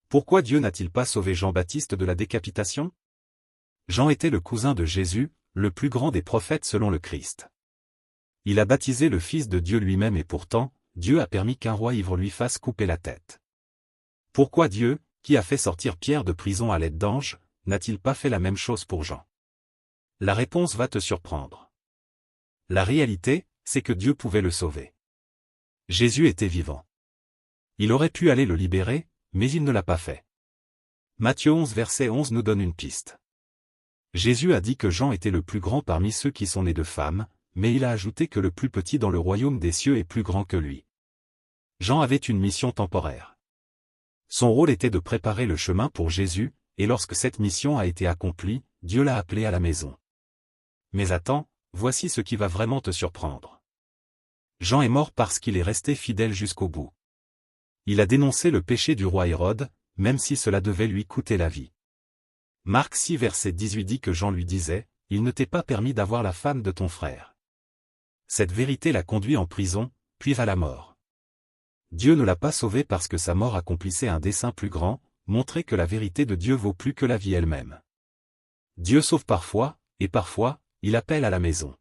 Pourquoi Dieu n'a-t-il pas sauvé Jean-Baptiste de la décapitation? Jean était le cousin de Jésus, le plus grand des prophètes selon le Christ. Il a baptisé le Fils de Dieu lui-même et pourtant, Dieu a permis qu'un roi ivre lui fasse couper la tête. Pourquoi Dieu, qui a fait sortir Pierre de prison à l'aide d'anges, n'a-t-il pas fait la même chose pour Jean? La réponse va te surprendre. La réalité, c'est que Dieu pouvait le sauver. Jésus était vivant. Il aurait pu aller le libérer, mais il ne l'a pas fait. Matthieu 11 verset 11 nous donne une piste. Jésus a dit que Jean était le plus grand parmi ceux qui sont nés de femmes, mais il a ajouté que le plus petit dans le royaume des cieux est plus grand que lui. Jean avait une mission temporaire. Son rôle était de préparer le chemin pour Jésus, et lorsque cette mission a été accomplie, Dieu l'a appelé à la maison. Mais attends, voici ce qui va vraiment te surprendre. Jean est mort parce qu'il est resté fidèle jusqu'au bout. Il a dénoncé le péché du roi Hérode, même si cela devait lui coûter la vie. Marc 6 verset 18 dit que Jean lui disait, « Il ne t'est pas permis d'avoir la femme de ton frère. » Cette vérité l'a conduit en prison, puis à la mort. Dieu ne l'a pas sauvé parce que sa mort accomplissait un dessein plus grand, montrer que la vérité de Dieu vaut plus que la vie elle-même. Dieu sauve parfois, et parfois, il appelle à la maison.